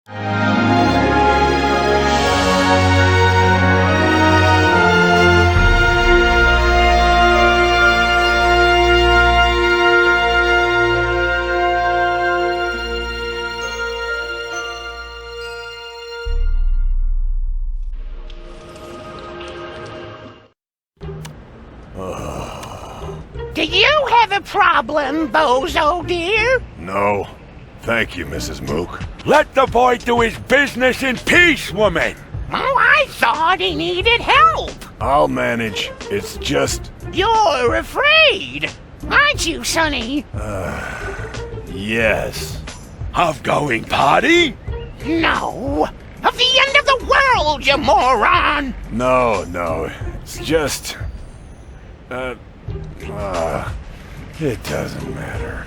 Do you have a problem, Bozo dear? No. Thank you, Mrs. Mook. Let the boy do his business in peace, woman! Oh, I thought he needed help. I'll manage. It's just... You're afraid, aren't you, Sonny? Yes. Of going party? No. Of the end of the world, you moron! No. It's just... it doesn't matter.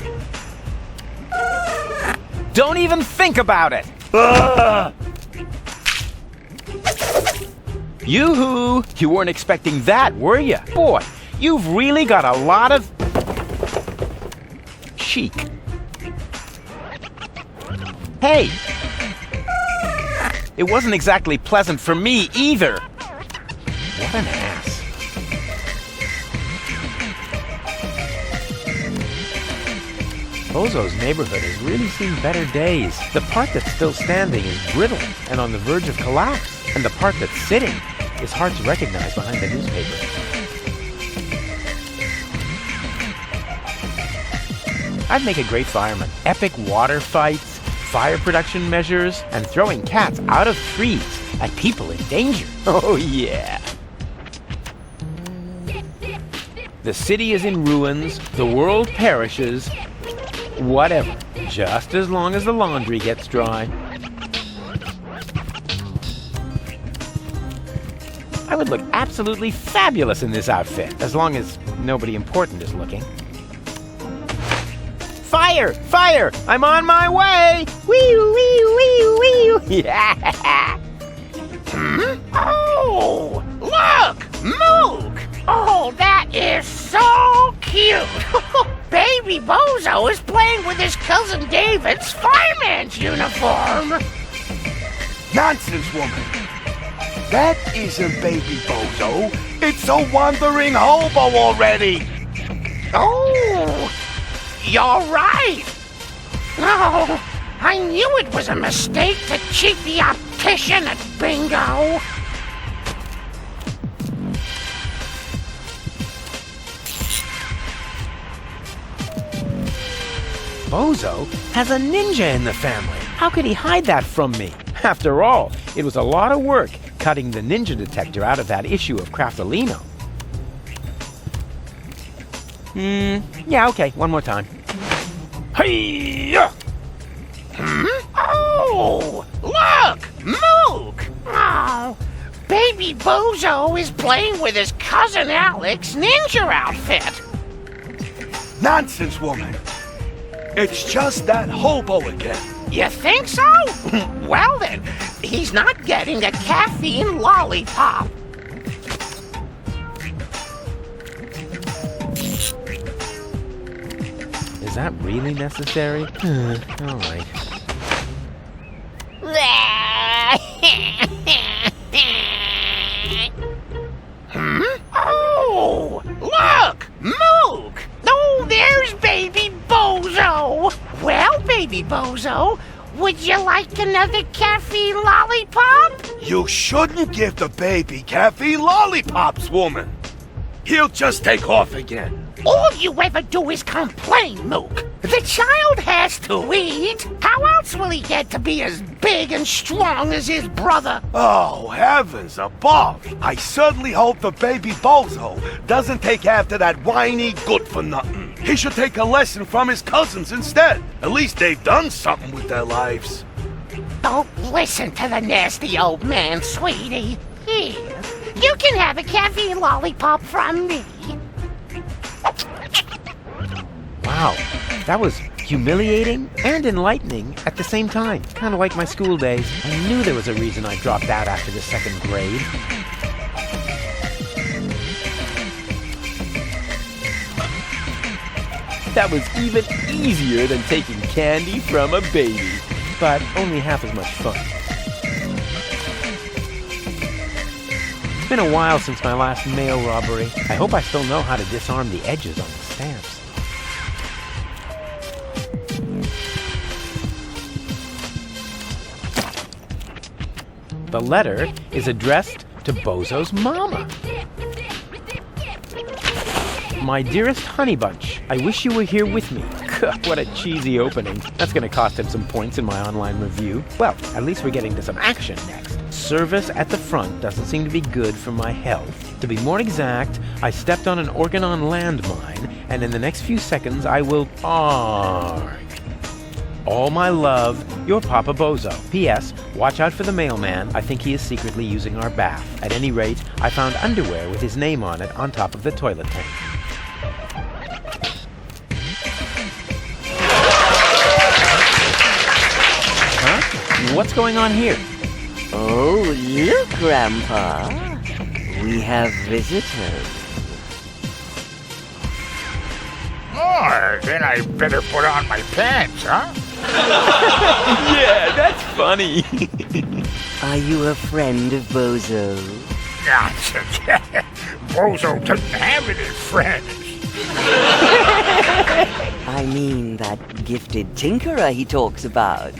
Don't even think about it! Yoo-hoo! You weren't expecting that, were you? Boy, you've really got a lot of... chic. Hey! It wasn't exactly pleasant for me, either. What an ass. Bozo's neighborhood has really seen better days. The part that's still standing is brittle and on the verge of collapse. And the part that's sitting is hard to recognize behind the newspaper. I'd make a great fireman. Epic water fights, fire production measures, and throwing cats out of trees at people in danger. Oh yeah. The city is in ruins, the world perishes. Whatever, just as long as the laundry gets dry. I would look absolutely fabulous in this outfit, as long as nobody important is looking. Fire! Fire! I'm on my way! Wee wee wee wee! Yeah! Oh, look! Mook! Oh, that is so cute! Baby Bozo is playing with his cousin David's fireman's uniform! Nonsense, woman! That isn't Baby Bozo. It's a wandering hobo already! Oh, you're right! Oh, I knew it was a mistake to cheat the optician at bingo! Bozo has a ninja in the family. How could he hide that from me? After all, it was a lot of work cutting the ninja detector out of that issue of Craftolino. Yeah, okay, one more time. Hey-ya! Oh, look! Mook! Oh, Baby Bozo is playing with his cousin Alex's ninja outfit. Nonsense, woman! It's just that hobo again. You think so? Well then, he's not getting a caffeine lollipop. Is that really necessary? All right. Oh, look! Mook! Oh, there's Baby Bozo! Well, Baby Bozo, would you like another caffeine lollipop? You shouldn't give the baby caffeine lollipops, woman. He'll just take off again. All you ever do is complain, Mook. The child has to eat. How else will he get to be as big and strong as his brother? Oh, heavens above. I certainly hope the Baby Bozo doesn't take after that whiny good-for-nothing. He should take a lesson from his cousins instead. At least they've done something with their lives. Don't listen to the nasty old man, sweetie. Here, you can have a caffeine lollipop from me. Wow, that was humiliating and enlightening at the same time. Kind of like my school days. I knew there was a reason I dropped out after the second grade. That was even easier than taking candy from a baby. but only half as much fun. It's been a while since my last mail robbery. I hope I still know how to disarm the edges on the stamps. The letter is addressed to Bozo's mama. My dearest honey bunch, I wish you were here with me. What a cheesy opening. That's going to cost him some points in my online review. Well, at least we're getting to some action next. Service at the front doesn't seem to be good for my health. To be more exact, I stepped on an Organon landmine, and in the next few seconds I will arg. All my love, your Papa Bozo. P.S. Watch out for the mailman. I think he is secretly using our bath. At any rate, I found underwear with his name on it on top of the toilet tank. Huh? What's going on here? Oh, look, Grandpa. We have visitors. Oh, then I better put on my pants, huh? Yeah, that's funny. Are you a friend of Bozo? Nonsense. Bozo doesn't have any friends. I mean that gifted tinkerer he talks about.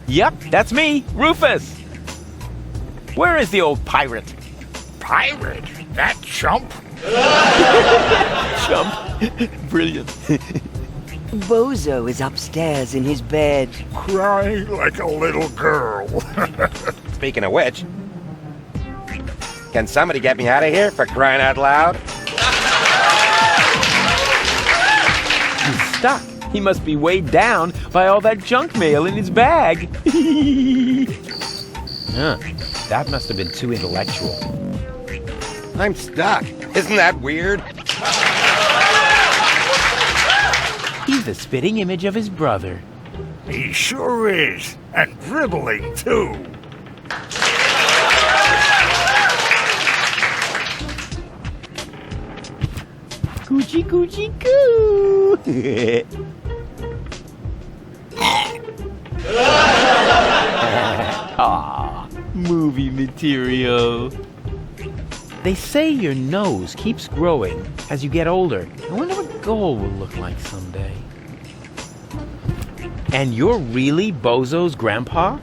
Yep, that's me, Rufus. Where is the old pirate? Pirate? That chump? Chump. Brilliant. Bozo is upstairs in his bed. Crying like a little girl. Speaking of which, can somebody get me out of here for crying out loud? He's stuck. He must be weighed down by all that junk mail in his bag. Huh. That must have been too intellectual. I'm stuck. Isn't that weird? He's the spitting image of his brother. He sure is. And dribbling, too. Coochie coochie coo. Ah, movie material. They say your nose keeps growing as you get older. I wonder what Goul will look like someday. And you're really Bozo's grandpa?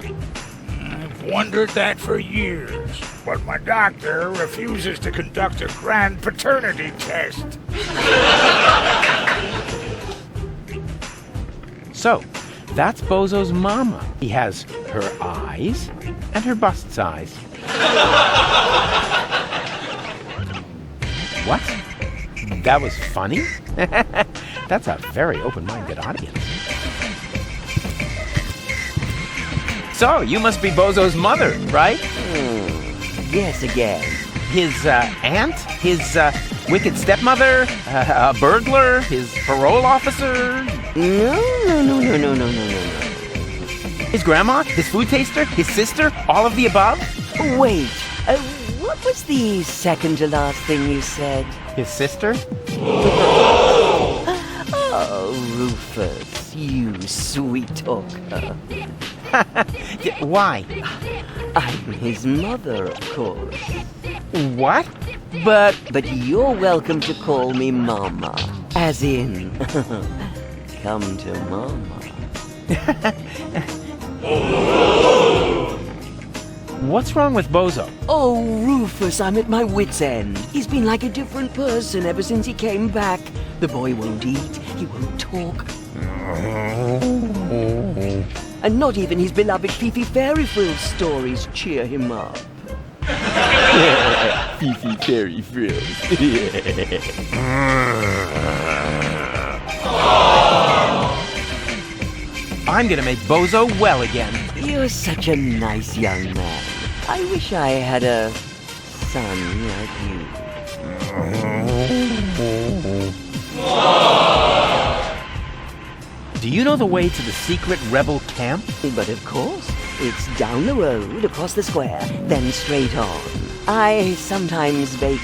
I've wondered that for years, but my doctor refuses to conduct a grand paternity test. So, that's Bozo's mama. He has her eyes and her bust size. What? That was funny? That's a very open-minded audience. So, you must be Bozo's mother, right? Yes, again. His aunt? His wicked stepmother? A burglar? His parole officer? No. His grandma? His food taster? His sister? All of the above? Wait, what was the second to last thing you said? His sister? Oh, Rufus, you sweet talker. Why? I'm his mother, of course. What? But you're welcome to call me Mama. As in, come to Mama. what's wrong with Bozo? Oh, Rufus, I'm at my wit's end. He's been like a different person ever since he came back. The boy won't eat, he won't talk. And not even his beloved Fifi Fairy Frills stories cheer him up. Fifi Fairy Frills. I'm gonna make Bozo well again. You're such a nice young man. I wish I had a son like you. Do you know the way to the secret rebel camp? But of course, it's down the road, across the square, then straight on. I sometimes bake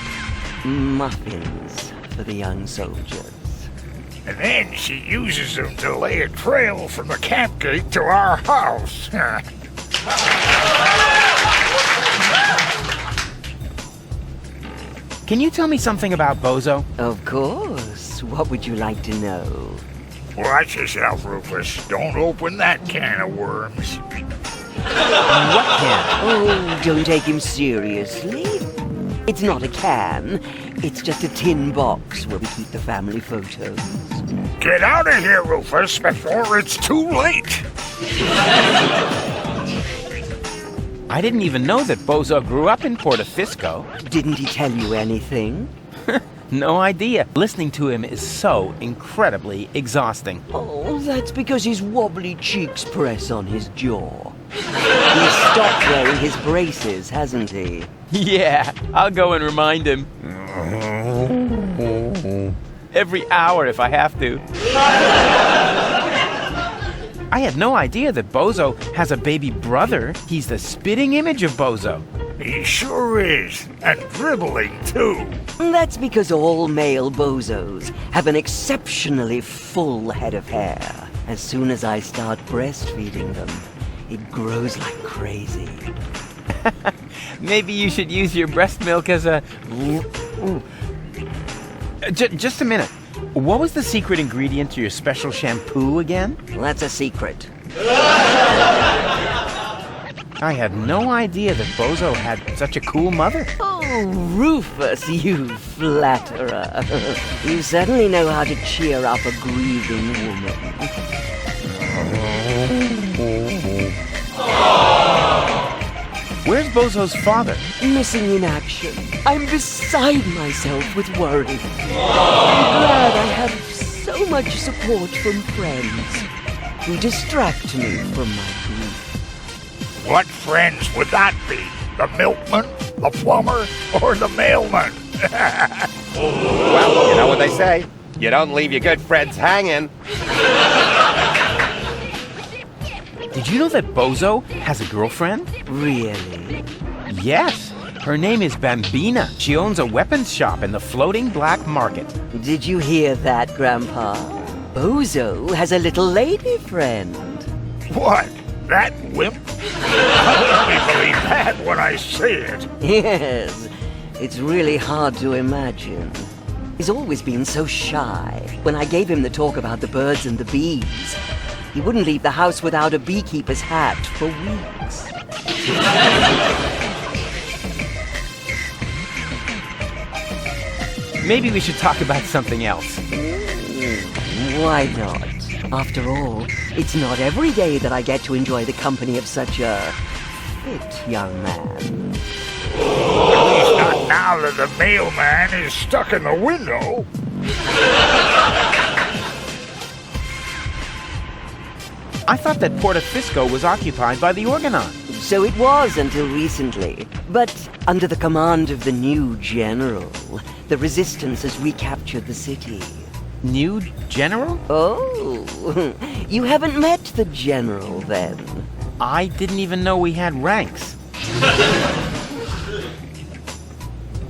muffins for the young soldiers. and then she uses them to lay a trail from the camp gate to our house. Can you tell me something about Bozo? Of course. What would you like to know? Watch yourself, Rufus. Don't open that can of worms. What can? Oh, don't take him seriously. It's not a can. It's just a tin box where we keep the family photos. Get out of here, Rufus, before it's too late. I didn't even know that Bozo grew up in Portofisco. Didn't he tell you anything? No idea. Listening to him is so incredibly exhausting. Oh, that's because his wobbly cheeks press on his jaw. He's stopped wearing his braces, hasn't he? Yeah, I'll go and remind him. Every hour if I have to. I had no idea that Bozo has a baby brother. He's the spitting image of Bozo. He sure is, and dribbling too. That's because all male bozos have an exceptionally full head of hair. As soon as I start breastfeeding them, it grows like crazy. Maybe you should use your breast milk as a... Just a minute. What was the secret ingredient to your special shampoo again? That's a secret. I had no idea that Bozo had such a cool mother. Oh, Rufus, you flatterer. You certainly know how to cheer up a grieving woman. Where's Bozo's father? Missing in action. I'm beside myself with worry. I'm glad I have so much support from friends who distract me from my grief. What friends would that be? The milkman, the plumber, or the mailman? Well, you know what they say. You don't leave your good friends hanging. Did you know that Bozo has a girlfriend? Really? Yes. Her name is Bambina. She owns a weapons shop in the floating black market. Did you hear that, Grandpa? Bozo has a little lady friend. What? That wimp? I'll only believe that when I see it. Yes, it's really hard to imagine. He's always been so shy. When I gave him the talk about the birds and the bees, he wouldn't leave the house without a beekeeper's hat for weeks. Maybe we should talk about something else. Why not? After all, it's not every day that I get to enjoy the company of such a fit young man. At least not now that the mailman is stuck in the window. I thought that Portofisco was occupied by the Organon. So it was until recently. But under the command of the new general, the resistance has recaptured the city. New general? Oh, you haven't met the general then? I didn't even know we had ranks.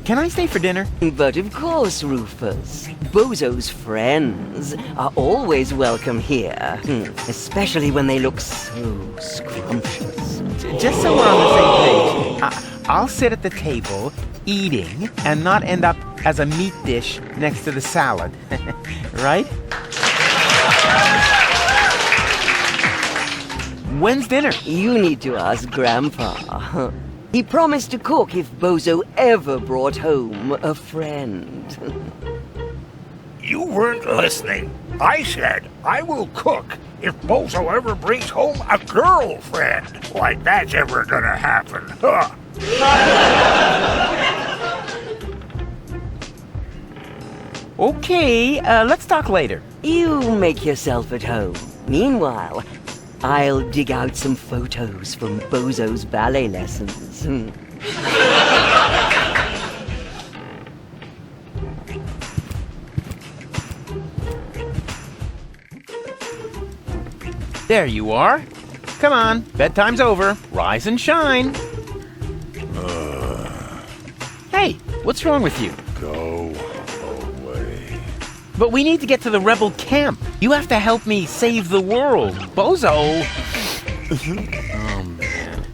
Can I stay for dinner? But of course, Rufus. Bozo's friends are always welcome here. Especially when they look so scrumptious. Just so we're on the same page, I'll sit at the table, eating, and not end up as a meat dish next to the salad. Right? When's dinner? You need to ask Grandpa. He promised to cook if Bozo ever brought home a friend. You weren't listening. I said I will cook if Bozo ever brings home a girlfriend. Like that's ever gonna happen. Huh. Okay, let's talk later. You make yourself at home. Meanwhile, I'll dig out some photos from Bozo's ballet lessons. There you are. Come on, bedtime's over. Rise and shine. Hey, what's wrong with you? Go away. But we need to get to the rebel camp. You have to help me save the world. Bozo! Oh, man.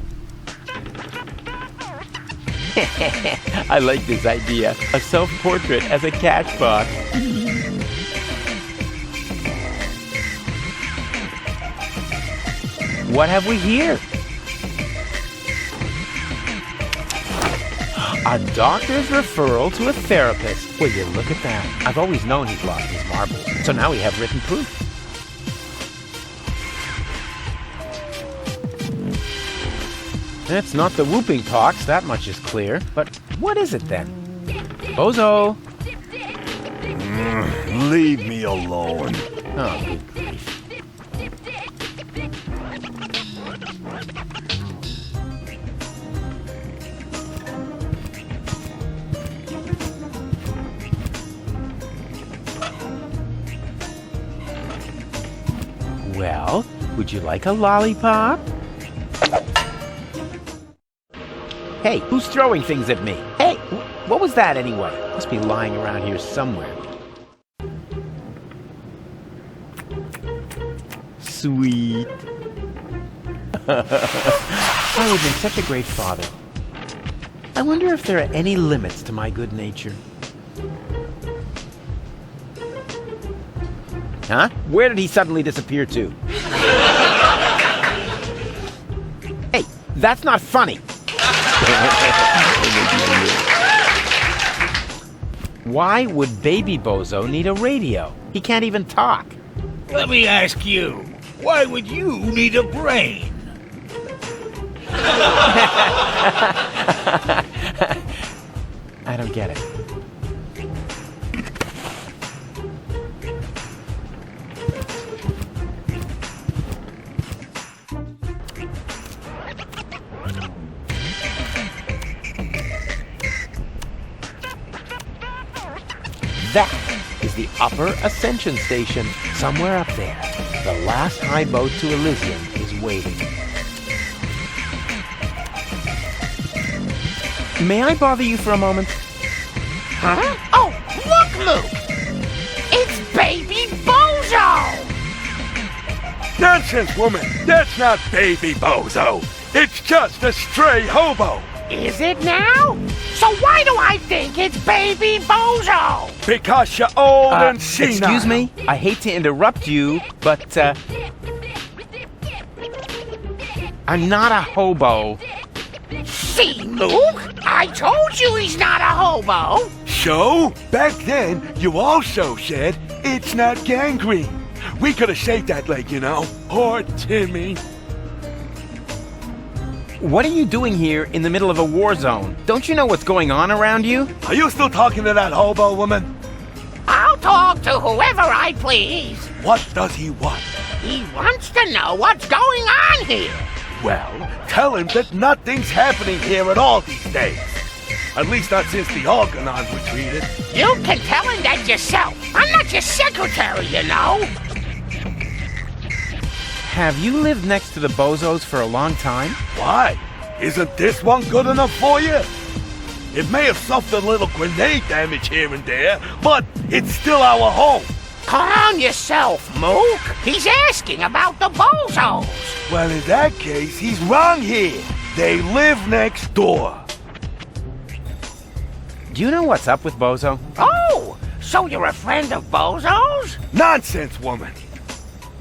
I like this idea. A self-portrait as a cash box. What have we here? A doctor's referral to a therapist. Will you look at that? I've always known he's lost his marbles, so now we have written proof. It's not the whooping pox, that much is clear. But what is it then? Bozo! Leave me alone. Oh, good grief. Well, would you like a lollipop? Hey, who's throwing things at me? Hey, what was that anyway? Must be lying around here somewhere. Sweet. I would make such a great father. I wonder if there are any limits to my good nature. Huh? Where did he suddenly disappear to? Hey, that's not funny. Why would baby Bozo need a radio? He can't even talk. Let me ask you, why would you need a brain? I don't get it. That is the upper ascension station, somewhere up there. The last high boat to Elizium is waiting. May I bother you for a moment? Huh? Oh, look, Luke! It's baby Bozo! Nonsense, woman! That's not baby Bozo! It's just a stray hobo! Is it now? So why do I think it's baby Bozo? Because you're old and senile. Excuse me? I hate to interrupt you, but, I'm not a hobo. See, Luke? I told you he's not a hobo. So, back then, you also said it's not gangrene. We could have saved that leg, you know. Poor Timmy. What are you doing here in the middle of a war zone? Don't you know what's going on around you? Are you still talking to that hobo woman? I'll talk to whoever I please. What does he want? He wants to know what's going on here. Well, tell him that nothing's happening here at all these days. At least not since the Argonauts retreated. You can tell him that yourself. I'm not your secretary, you know. Have you lived next to the Bozos for a long time? Why? Isn't this one good enough for you? It may have suffered a little grenade damage here and there, but it's still our home. Calm yourself, Mook. He's asking about the Bozos. Well, in that case, he's wrong here. They live next door. Do you know what's up with Bozo? Oh, so you're a friend of Bozo's? Nonsense, woman.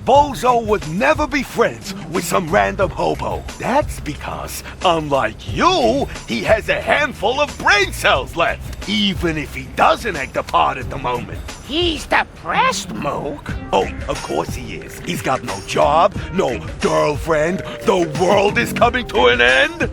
Bozo would never be friends with some random hobo. That's because, unlike you, he has a handful of brain cells left, even if he doesn't act a part at the moment. He's depressed, Mook. Oh, of course he is. He's got no job, no girlfriend. The world is coming to an end.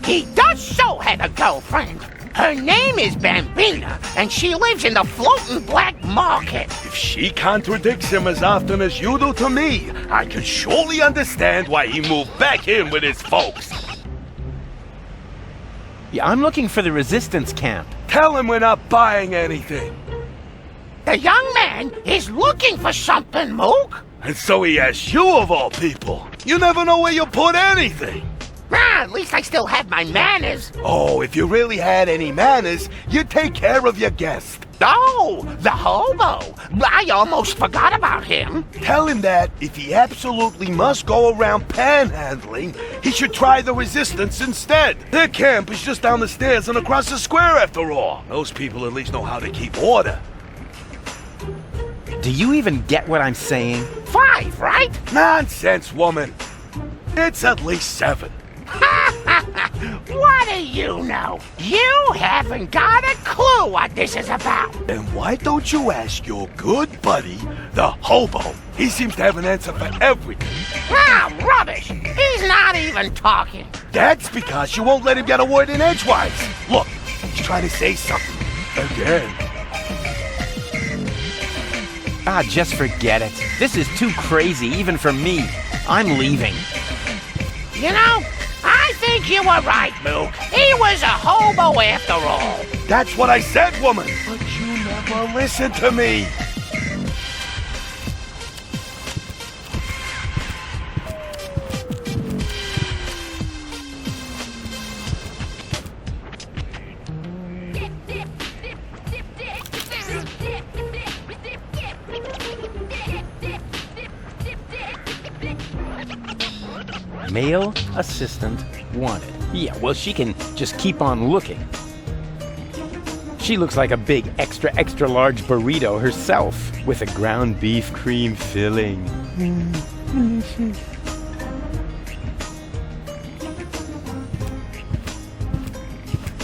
He does so have a girlfriend. Her name is Bambina, and she lives in the floating black market. If she contradicts him as often as you do to me, I can surely understand why he moved back in with his folks. Yeah, I'm looking for the resistance camp. Tell him we're not buying anything. The young man is looking for something, Mook. And so he asks you of all people. You never know where you put anything. Ah, at least I still have my manners. Oh, if you really had any manners, you'd take care of your guest. Oh, the hobo. I almost forgot about him. Tell him that if he absolutely must go around panhandling, he should try the resistance instead. Their camp is just down the stairs and across the square after all. Those people at least know how to keep order. Do you even get what I'm saying? 5, right? Nonsense, woman. It's at least 7. What do you know? You haven't got a clue what this is about. Then why don't you ask your good buddy, the hobo? He seems to have an answer for everything. Ah, rubbish. He's not even talking. That's because you won't let him get a word in edgewise. Look, he's trying to say something. Again. Ah, just forget it. This is too crazy, even for me. I'm leaving. You know, I think you were right, Mook. He was a hobo after all. That's what I said, woman. But you never listen to me. Male assistant wanted. Yeah, well, she can just keep on looking. She looks like a big extra large burrito herself with a ground beef cream filling.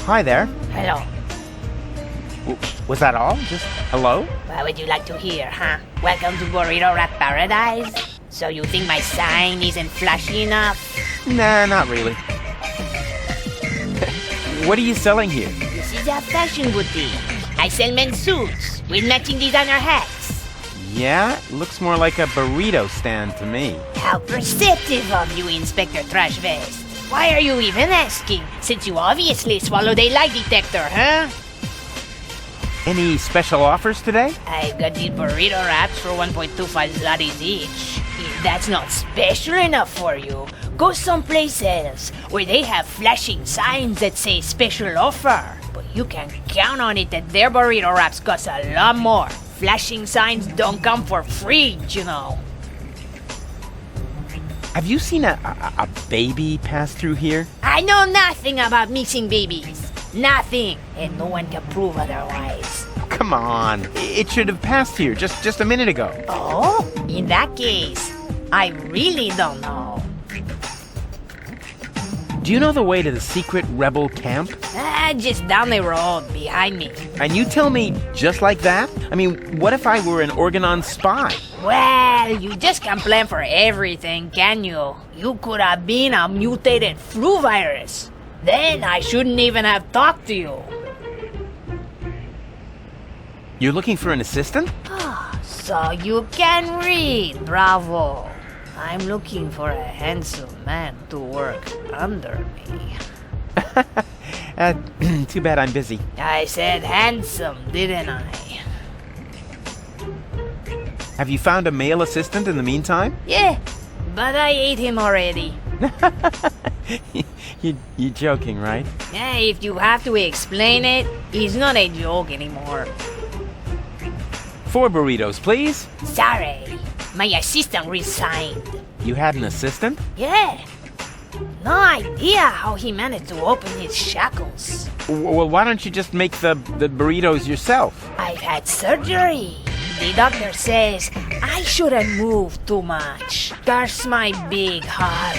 Hi there. Hello. Was that all? Just hello? What would you like to hear, huh? Welcome to Burrito Wrap Paradise? So you think my sign isn't flashy enough? Nah, not really. What are you selling here? This is a fashion boutique. I sell men's suits with matching designer hats. Yeah, looks more like a burrito stand to me. How perceptive of you, Inspector Trash Vest. Why are you even asking, since you obviously swallowed a lie detector, huh? Any special offers today? I've got these burrito wraps for 1.25 zlotys each. If that's not special enough for you, go someplace else where they have flashing signs that say special offer. But you can count on it that their burrito wraps cost a lot more. Flashing signs don't come for free, you know. Have you seen a baby pass through here? I know nothing about missing babies. Nothing, and no one can prove otherwise. Come on, it should have passed here just a minute ago. Oh, in that case, I really don't know. Do you know the way to the secret rebel camp? Just down the road behind me. And you tell me just like that? I mean, what if I were an Organon spy? Well, you just can't plan for everything, can you? You could have been a mutated flu virus. Then I shouldn't even have talked to you. You're looking for an assistant? So you can read, bravo. I'm looking for a handsome man to work under me. Too bad I'm busy. I said handsome, didn't I? Have you found a male assistant in the meantime? Yeah, but I ate him already. You're joking, right? Yeah, if you have to explain it, it's not a joke anymore. 4 burritos, please. Sorry, my assistant resigned. You had an assistant? Yeah. No idea how he managed to open his shackles. Well, why don't you just make the burritos yourself? I've had surgery. The doctor says I shouldn't move too much. Curse my big heart.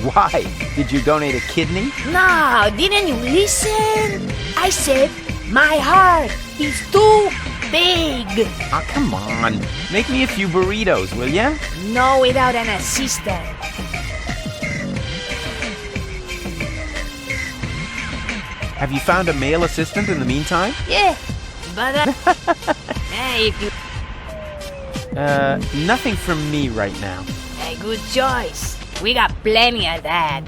Why? Did you donate a kidney? No, didn't you listen? I said my heart is too big. Oh, come on. Make me a few burritos, will ya? No, without an assistant. Have you found a male assistant in the meantime? Yeah, but hey, if you... Nothing from me right now. A good choice. We got plenty of that.